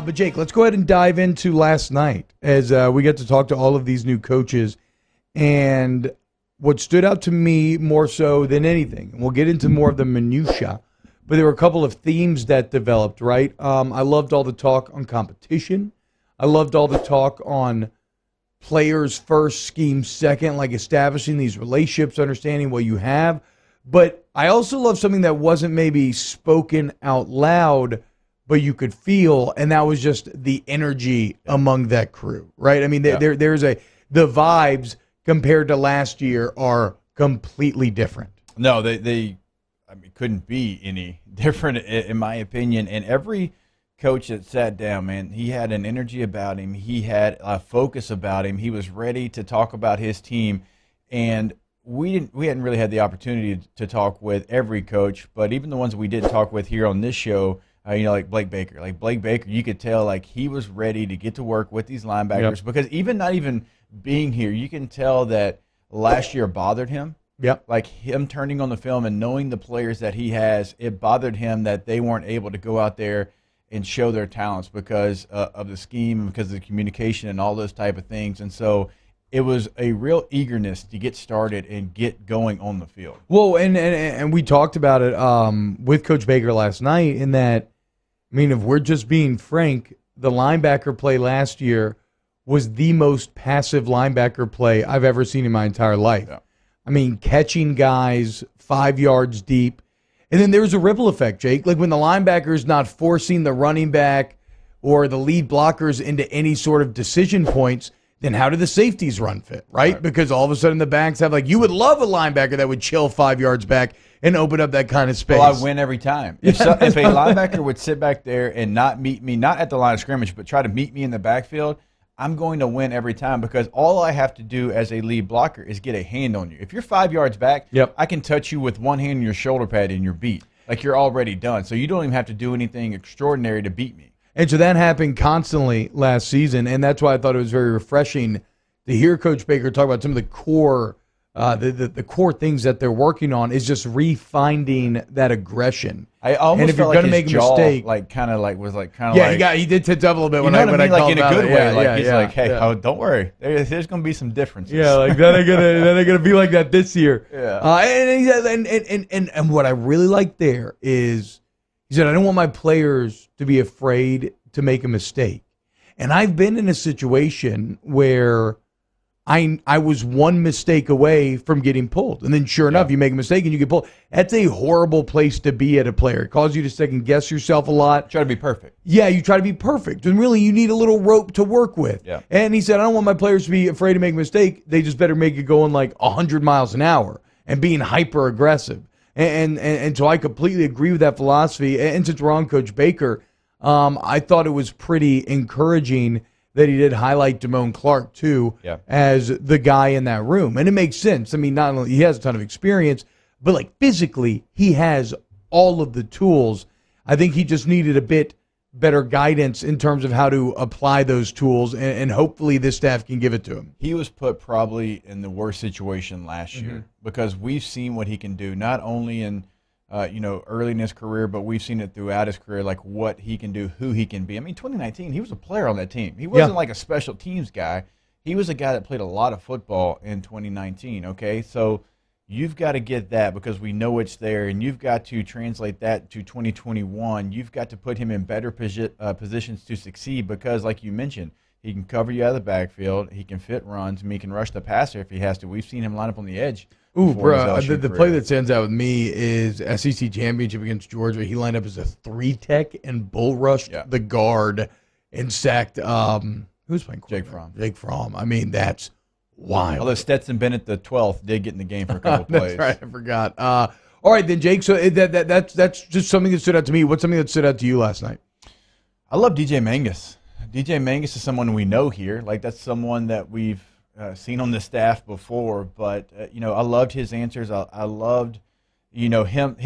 But Jake, let's go ahead and dive into last night as we get to talk to all of these new coaches. And what stood out to me more so than anything, and we'll get into more of the minutia, but there were a couple of themes that developed, right? I loved all the talk on competition. I loved all the talk on players first, scheme second, like establishing these relationships, understanding what you have. But I also love something that wasn't maybe spoken out loud, but you could feel, and that was just the energy among that crew, right? I mean, there's the vibes compared to last year are completely different. No, they couldn't be any different in my opinion. And every coach that sat down, man, he had an energy about him. He had a focus about him. He was ready to talk about his team. And we hadn't really had the opportunity to talk with every coach, but even the ones we did talk with here on this show, like Blake Baker. Like Blake Baker, you could tell like he was ready to get to work with these linebackers because even not even being here, you can tell that last year bothered him. Yep. Like him turning on the film and knowing the players that he has, it bothered him that they weren't able to go out there and show their talents because of the scheme and because of the communication and all those type of things. And so it was a real eagerness to get started and get going on the field. Well, and we talked about it with Coach Baker last night in that, I mean, if we're just being frank, the linebacker play last year was the most passive linebacker play I've ever seen in my entire life. Yeah. I mean, catching guys 5 yards deep. And then there's a ripple effect, Jake. Like when the linebacker's not forcing the running back or the lead blockers into any sort of decision points, then how do the safeties run fit, right? Because all of a sudden the backs have, like, you would love a linebacker that would chill 5 yards back and open up that kind of space. Well, I win every time. If a linebacker would sit back there and not meet me, not at the line of scrimmage, but try to meet me in the backfield, I'm going to win every time because all I have to do as a lead blocker is get a hand on you. If you're 5 yards back, I can touch you with one hand on your shoulder pad and you're beat. Like you're already done. So you don't even have to do anything extraordinary to beat me. And so that happened constantly last season, and that's why I thought it was very refreshing to hear Coach Baker talk about some of the core the core things that they're working on is just refinding that aggression. I almost and if felt you're like gonna his make a jaw, mistake, he did tits up a little bit you when know I what I mean? called Like in a out. good way. He's Like, hey, oh, don't worry. There's going to be some differences. Yeah, like that ain't gonna be like that this year. Yeah. And what I really like there is he said, I don't want my players to be afraid to make a mistake. And I've been in a situation where I was one mistake away from getting pulled. And then sure enough, you make a mistake and you get pulled. That's a horrible place to be at a player. It causes you to second guess yourself a lot. Try to be perfect. Yeah, you try to be perfect. And really, you need a little rope to work with. Yeah. And he said, I don't want my players to be afraid to make a mistake. They just better make it going like 100 miles an hour and being hyper aggressive. And so I completely agree with that philosophy. And since we're on Coach Baker, I thought it was pretty encouraging that he did highlight Damone Clark, too, as the guy in that room. And it makes sense. I mean, not only he has a ton of experience, but like physically, he has all of the tools. I think he just needed a bit better guidance in terms of how to apply those tools, and hopefully this staff can give it to him. He was put probably in the worst situation last year because we've seen what he can do, not only in early in his career, but we've seen it throughout his career, like what he can do, who he can be. I mean, 2019, he was a player on that team. He wasn't like a special teams guy. He was a guy that played a lot of football in 2019, okay? So you've got to get that because we know it's there, and you've got to translate that to 2021. You've got to put him in better positions to succeed because, like you mentioned, he can cover you out of the backfield. He can fit runs. He can rush the passer if he has to. We've seen him line up on the edge. Ooh, bro, the play that stands out with me is SEC Championship against Georgia. He lined up as a 3-tech and bull rushed the guard and sacked, who's playing quarterback? Jake Fromm. I mean, that's wild. Although Stetson Bennett, the 12th, did get in the game for a couple plays. That's right, I forgot. All right, then, Jake, so that's just something that stood out to me. What's something that stood out to you last night? I love DJ Mangus. DJ Mangus is someone we know here. Like, that's someone that we've seen on the staff before, but I loved his answers. I loved, him.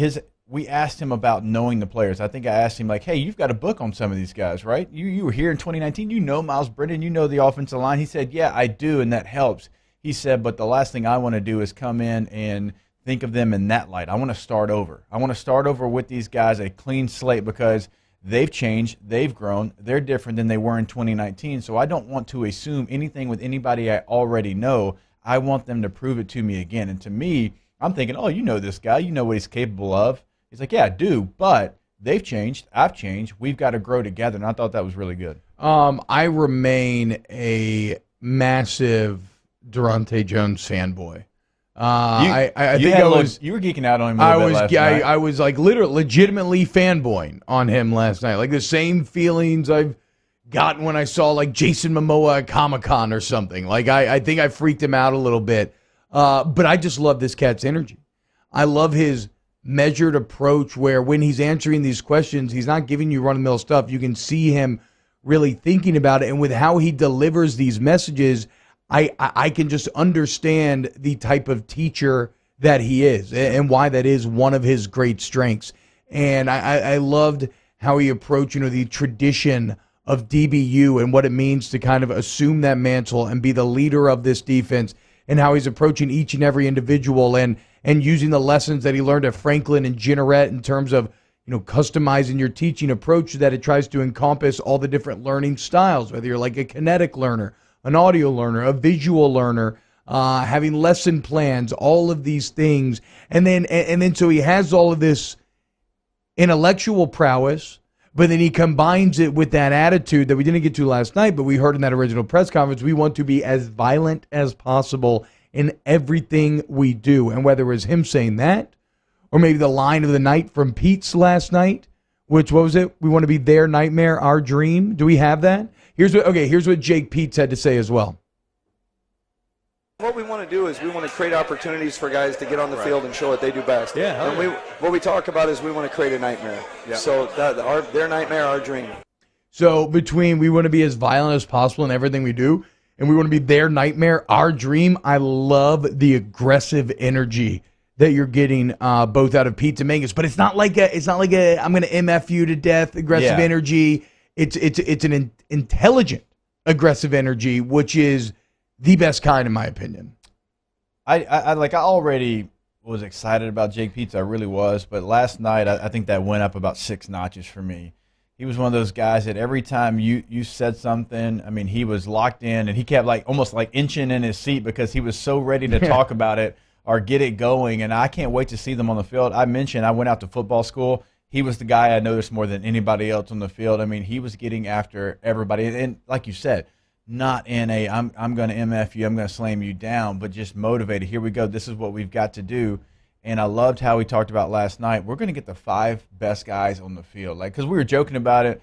We asked him about knowing the players. I think I asked him like, "Hey, you've got a book on some of these guys, right? You were here in 2019. You know Miles Brennan. You know the offensive line." He said, "Yeah, I do, and that helps." He said, "But the last thing I want to do is come in and think of them in that light. I want to start over. I want to start over with these guys, a clean slate, because they've changed, they've grown, they're different than they were in 2019. So I don't want to assume anything with anybody I already know. I want them to prove it to me again. And to me, I'm thinking, oh, you know this guy, you know what he's capable of. He's like, yeah, I do, but they've changed, I've changed, we've got to grow together. And I thought that was really good. I remain a massive Daronte Jones fanboy. I think you were geeking out on him a little bit last night. I was like legitimately fanboying on him last night. Like the same feelings I've gotten when I saw like Jason Momoa at Comic-Con or something. Like I think I freaked him out a little bit. But I just love this cat's energy. I love his measured approach where when he's answering these questions, he's not giving you run-of-the-mill stuff. You can see him really thinking about it. And with how he delivers these messages, I can just understand the type of teacher that he is and why that is one of his great strengths. And I loved how he approached, the tradition of DBU and what it means to kind of assume that mantle and be the leader of this defense, and how he's approaching each and every individual and using the lessons that he learned at Franklin and Jeanneret in terms of, customizing your teaching approach so that it tries to encompass all the different learning styles, whether you're like a kinetic learner, an audio learner, a visual learner, having lesson plans, all of these things. And then so he has all of this intellectual prowess, but then he combines it with that attitude that we didn't get to last night, but we heard in that original press conference. We want to be as violent as possible in everything we do. And whether it was him saying that, or maybe the line of the night from Peetz last night, which, what was it? We want to be their nightmare, our dream. Do we have that? Here's what Jake Peetz had to say as well. What we want to do is we want to create opportunities for guys to get on the field and show what they do best. Yeah. And what we talk about is we want to create a nightmare. Yeah. So their nightmare, our dream. So between we want to be as violent as possible in everything we do, and we want to be their nightmare, our dream, I love the aggressive energy that you're getting both out of Peetz and Mangus. But it's not like a I'm going to MF you to death aggressive energy. It's an intelligent aggressive energy, which is the best kind, in my opinion. I already was excited about Jake Peetz. I really was. But last night, I think that went up about 6 notches for me. He was one of those guys that every time you said something, I mean, he was locked in, and he kept almost inching in his seat because he was so ready to talk about it or get it going. And I can't wait to see them on the field. I mentioned I went out to football school. He was the guy I noticed more than anybody else on the field. I mean, he was getting after everybody. And like you said, not in a I'm going to MF you, I'm going to slam you down, but just motivated. Here we go. This is what we've got to do. And I loved how we talked about last night. We're going to get the 5 best guys on the field. Because we were joking about it,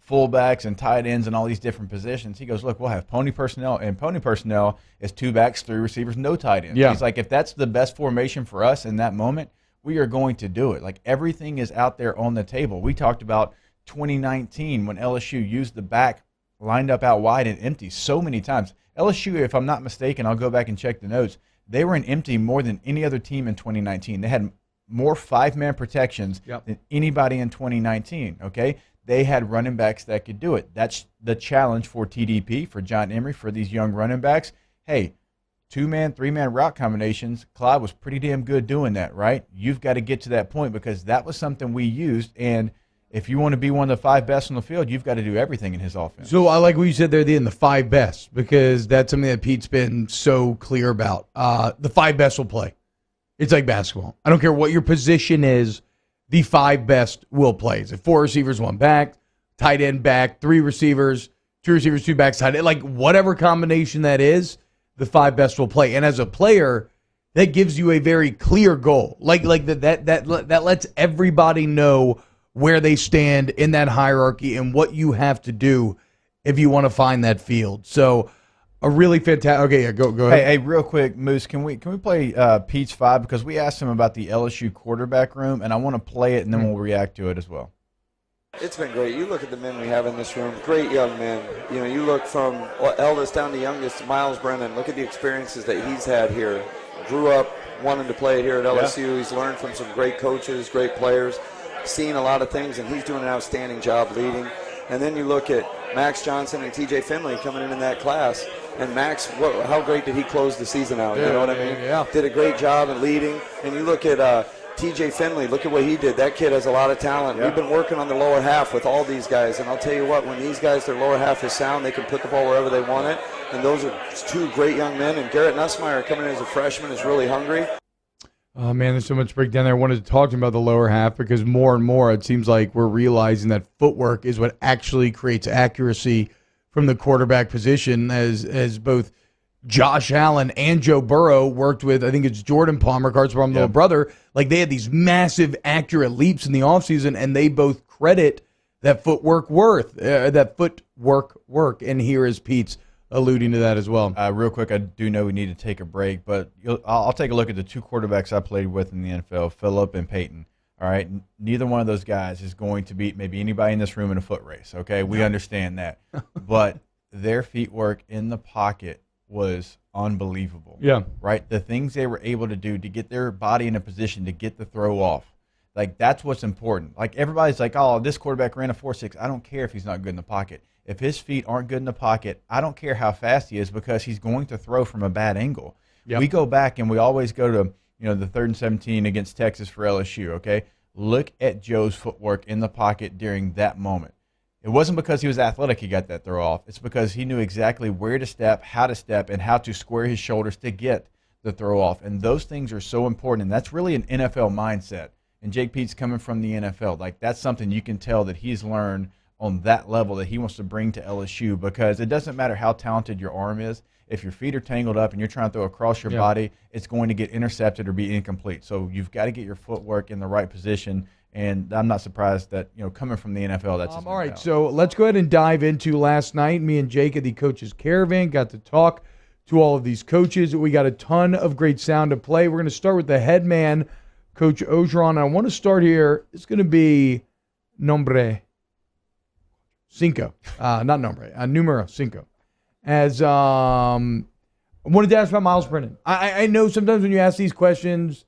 fullbacks and tight ends and all these different positions. He goes, look, we'll have pony personnel, and pony personnel is 2 backs, 3 receivers, no tight ends. Yeah. He's like, if that's the best formation for us in that moment, we are going to do it. Everything is out there on the table. We talked about 2019 when LSU used the back lined up out wide and empty so many times. LSU, if I'm not mistaken, I'll go back and check the notes, they were in empty more than any other team in 2019. They had more 5-man protections than anybody in 2019, okay? They had running backs that could do it. That's the challenge for TDP, for John Emery, for these young running backs. Hey, 2-man, 3-man route combinations, Clyde was pretty damn good doing that, right? You've got to get to that point because that was something we used, and if you want to be one of the 5 best on the field, you've got to do everything in his offense. So I like what you said there, the 5 best, because that's something that Pete's been so clear about. The 5 best will play. It's like basketball. I don't care what your position is, the 5 best will play. Is it 4 receivers, 1 back, tight end back, 3 receivers, 2 receivers, 2 backs, tight end, whatever combination that is, the 5 best will play. And as a player, that gives you a very clear goal. That lets everybody know where they stand in that hierarchy and what you have to do if you want to find that field. So a really fantastic. Okay, yeah, go ahead. Hey, real quick, Moose, can we play Peetz 5 because we asked him about the LSU quarterback room, and I want to play it and then we'll react to it as well. It's been great. You look at the men we have in this room, great young men. You look from eldest down to youngest, Miles Brennan. Look at the experiences that he's had here. Grew up wanting to play here at LSU. Yeah. He's learned from some great coaches, great players, seen a lot of things, and he's doing an outstanding job leading. And then you look at Max Johnson and TJ Finley coming in that class. And Max, how great did he close the season out? You know what I mean? Yeah. Did a great job in leading. And you look at TJ Finley, look at what he did. That kid has a lot of talent. Yeah. We've been working on the lower half with all these guys, and I'll tell you what, when these guys, their lower half is sound, they can put the ball wherever they want it, and those are two great young men, and Garrett Nussmeier coming in as a freshman is really hungry. Oh, man, there's so much breakdown there. I wanted to talk to him about the lower half because more and more it seems like we're realizing that footwork is what actually creates accuracy from the quarterback position, as both Josh Allen and Joe Burrow worked with, I think it's Jordan Palmer, Carson Palmer's little brother. Like, they had these massive, accurate leaps in the offseason, and they both credit that footwork work. And here is Peetz alluding to that as well. Real quick, I do know we need to take a break, but I'll take a look at the two quarterbacks I played with in the NFL, Phillip and Peyton. All right, neither one of those guys is going to beat maybe anybody in this room in a foot race, okay? We understand that. But their feet work in the pocket was unbelievable. Yeah. Right? The things they were able to do to get their body in a position to get the throw off. Like, that's what's important. Like, everybody's like, oh, this quarterback ran a 4.6. I don't care if he's not good in the pocket. If his feet aren't good in the pocket, I don't care how fast he is because he's going to throw from a bad angle. Yep. We go back and we always go to, the 3rd and 17 against Texas for LSU, okay? Look at Joe's footwork in the pocket during that moment. It wasn't because he was athletic he got that throw off. It's because he knew exactly where to step, how to step, and how to square his shoulders to get the throw off. And those things are so important, and that's really an NFL mindset. And Jake Peetz coming from the NFL, like, that's something you can tell that he's learned on that level that he wants to bring to LSU, because it doesn't matter how talented your arm is. If your feet are tangled up and you're trying to throw across your body, it's going to get intercepted or be incomplete. So you've got to get your footwork in the right position, and I'm not surprised that, coming from the NFL, that's all right. So let's go ahead and dive into last night. Me and Jake at the Coaches Caravan got to talk to all of these coaches. We got a ton of great sound to play. We're going to start with the head man, Coach Orgeron. I want to start here. It's going to be nombre cinco, not nombre, numero cinco. As I wanted to ask about Miles Brennan. I know sometimes when you ask these questions,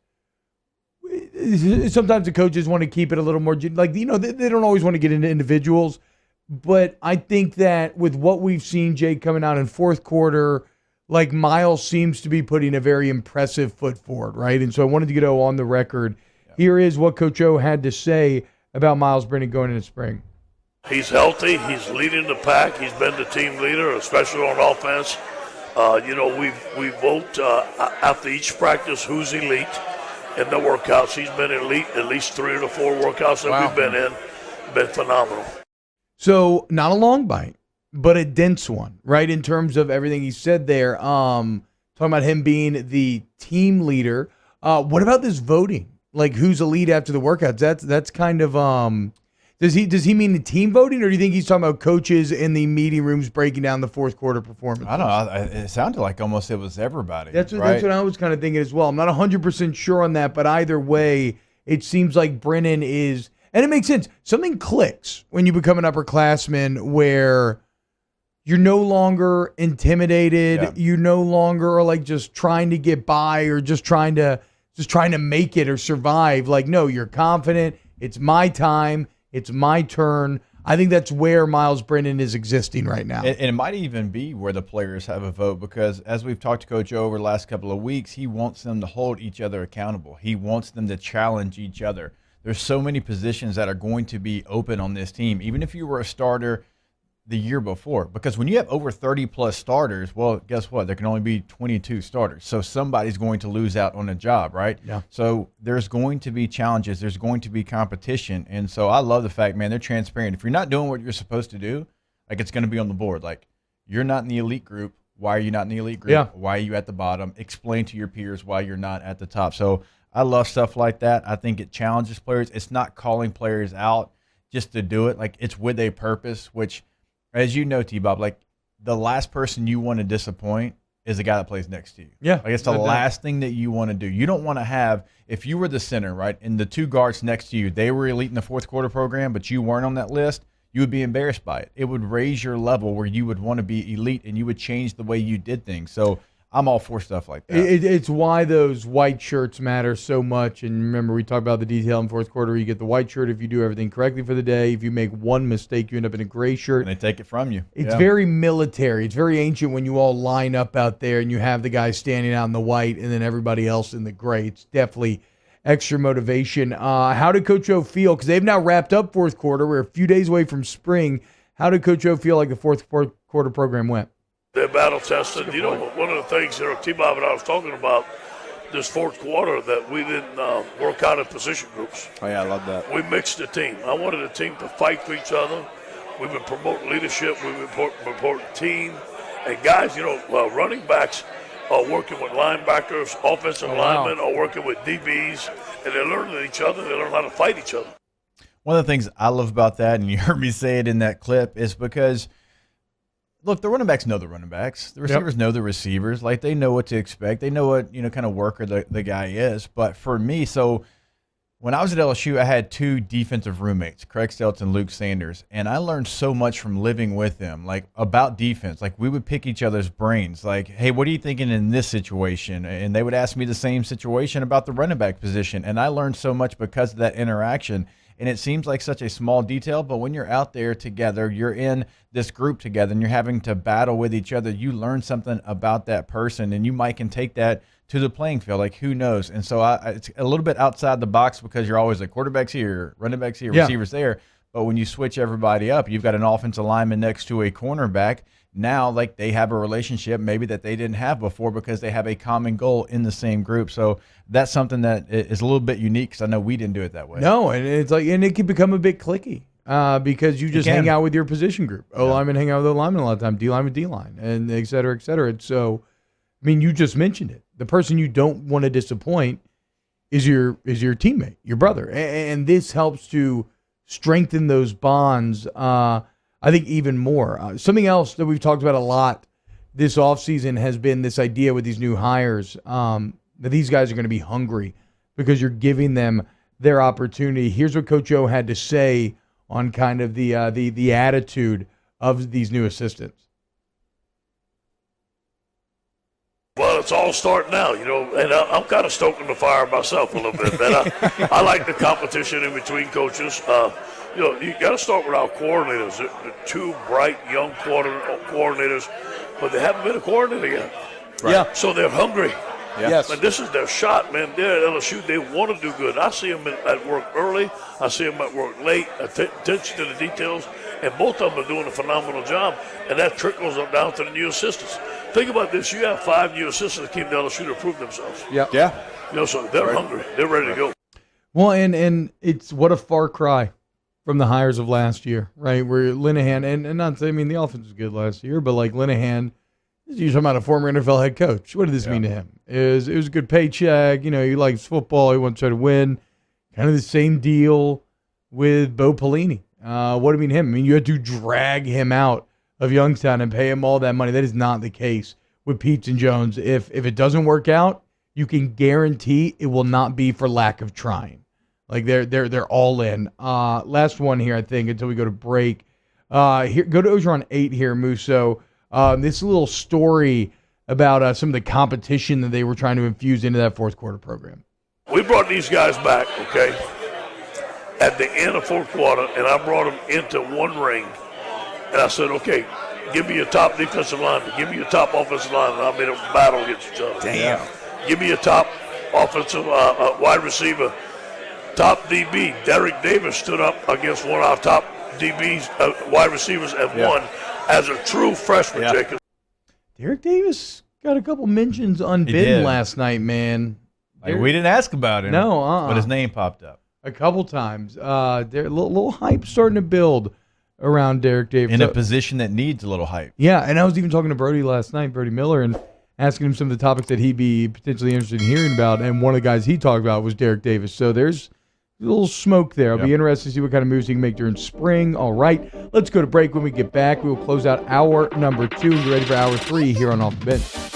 sometimes the coaches want to keep it a little more, like, they don't always want to get into individuals. But I think that with what we've seen, Jake, coming out in fourth quarter, like, Miles seems to be putting a very impressive foot forward, right? And so I wanted to get on the record. Yeah. Here is what Coach O had to say about Miles Brennan going into spring. He's healthy. He's leading the pack. He's been the team leader, especially on offense. We vote after each practice who's elite in the workouts. He's been elite at least 3 or 4 workouts that we've been in. Been phenomenal. So not a long bite, but a dense one, right? In terms of everything he said there, talking about him being the team leader. What about this voting? Like, who's elite after the workouts? That's kind of Does he mean the team voting, or do you think he's talking about coaches in the meeting rooms breaking down the fourth quarter performance? I don't know. It sounded like almost it was everybody. That's what I was kind of thinking as well. I'm not 100% sure on that, but either way, it seems like Brennan is, and it makes sense. Something clicks when you become an upperclassman where you're no longer intimidated. Yeah. You no longer are like just trying to get by or just trying to make it or survive. Like, no, you're confident. It's my time. It's my turn. I think that's where Miles Brennan is existing right now. And it might even be where the players have a vote, because as we've talked to Coach O over the last couple of weeks, he wants them to hold each other accountable. He wants them to challenge each other. There's so many positions that are going to be open on this team, even if you were a starter the year before. Because when you have over 30-plus starters, well, guess what? There can only be 22 starters. So somebody's going to lose out on a job, right? Yeah. So there's going to be challenges. There's going to be competition. And so I love the fact, man, they're transparent. If you're not doing what you're supposed to do, like, it's going to be on the board. Like, you're not in the elite group. Why are you not in the elite group? Yeah. Why are you at the bottom? Explain to your peers why you're not at the top. So I love stuff like that. I think it challenges players. It's not calling players out just to do it. Like, it's with a purpose, which – as you know, T-Bob, like, the last person you want to disappoint is the guy that plays next to you. Yeah. Like, it's the last thing that you want to do. You don't want to have, if you were the center, right, and the two guards next to you, they were elite in the fourth quarter program, but you weren't on that list, you would be embarrassed by it. It would raise your level where you would want to be elite, and you would change the way you did things. So I'm all for stuff like that. It's why those white shirts matter so much. And remember, we talked about the detail in fourth quarter. You get the white shirt if you do everything correctly for the day. If you make one mistake, you end up in a gray shirt. And they take it from you. It's very military. It's very ancient when you all line up out there and you have the guy standing out in the white and then everybody else in the gray. It's definitely extra motivation. How did Coach O feel? Because they've now wrapped up fourth quarter. We're a few days away from spring. How did Coach O feel like the fourth quarter program went? They're battle tested. You know, one of the things that T-Bob and I was talking about this fourth quarter that we didn't work out in position groups. Oh, yeah, I love that. We mixed the team. I wanted the team to fight for each other. We've been promoting leadership. We've been promoting team. And guys, running backs are working with linebackers, offensive linemen are working with DBs, and they're learning each other. They learn how to fight each other. One of the things I love about that, and you heard me say it in that clip, is because, look, the running backs know the running backs. The receivers know the receivers. Like, they know what to expect. They know what, kind of worker the guy is. But for me, so when I was at LSU, I had two defensive roommates, Craig Stelz and Luke Sanders, and I learned so much from living with them, like, about defense. Like, we would pick each other's brains. Like, hey, what are you thinking in this situation? And they would ask me the same situation about the running back position. And I learned so much because of that interaction. And it seems like such a small detail, but when you're out there together, you're in this group together, and you're having to battle with each other, you learn something about that person, and you might can take that to the playing field. Like, who knows? And so it's a little bit outside the box because you're always like quarterbacks here, running backs here, receivers there. But when you switch everybody up, you've got an offensive lineman next to a cornerback. Now, like, they have a relationship maybe that they didn't have before because they have a common goal in the same group. So that's something that is a little bit unique because I know we didn't do it that way. No, and it's like, and it can become a bit cliquey because you just hang out with your position group. O-lineman hang out with O-lineman a lot of time, D-line with D-line, and et cetera, et cetera. And so, I mean, you just mentioned it. The person you don't want to disappoint is your teammate, your brother. And this helps to strengthen those bonds, I think, even more. Something else that we've talked about a lot this offseason has been this idea with these new hires that these guys are going to be hungry because you're giving them their opportunity. Here's what Coach O had to say on kind of the attitude of these new assistants. Well, it's all starting now, and I'm kind of stoking the fire myself a little bit, man. I like the competition in between coaches. You got to start with our coordinators. The two bright young coordinators, but they haven't been a coordinator yet. Right. Yeah. So they're hungry. Yeah. Yes. And this is their shot, man. They're at LSU. They want to do good. I see them at work early. I see them at work late. Attention to the details. And both of them are doing a phenomenal job. And that trickles down to the new assistants. Think about this. You have 5 new assistants that came to LSU to prove themselves. Yep. Yeah. So they're hungry. They're ready to go. Well, and it's what a far cry from the hires of last year, right? Where Linehan, and not saying, I mean, the offense was good last year, but like Linehan, you're talking about a former NFL head coach. What did this mean to him? It was a good paycheck. He likes football. He wants to try to win. Kind of the same deal with Bo Pelini. What did it mean to him? I mean, you had to drag him out of Youngstown and pay him all that money. That is not the case with Peetz and Jones. If it doesn't work out, you can guarantee it will not be for lack of trying. Like they're all in. Last one here, I think, until we go to break. Here, go to Orgeron 8 here, Musso. This little story about some of the competition that they were trying to infuse into that fourth quarter program. We brought these guys back, okay, at the end of fourth quarter, and I brought them into one ring. And I said, okay, give me your top defensive lineman, give me your top offensive lineman. I made them battle against each other. Damn. Give me your top offensive wide receiver, top DB. Derek Davis stood up against one of our top DBs, wide receivers, and won as a true freshman, Jacob. Derek Davis got a couple mentions unbidden last night, man. We didn't ask about him. No, but his name popped up a couple times. There, little hype starting to build around Derek Davis in a position that needs a little hype. Yeah, and I was even talking to Brody last night, Brody Miller, and asking him some of the topics that he'd be potentially interested in hearing about. And one of the guys he talked about was Derek Davis. So there's a little smoke there. I'll be interested to see what kind of moves he can make during spring. All right, let's go to break. When we get back, we will close out hour number 2 and get ready for hour 3 here on Off the Bench.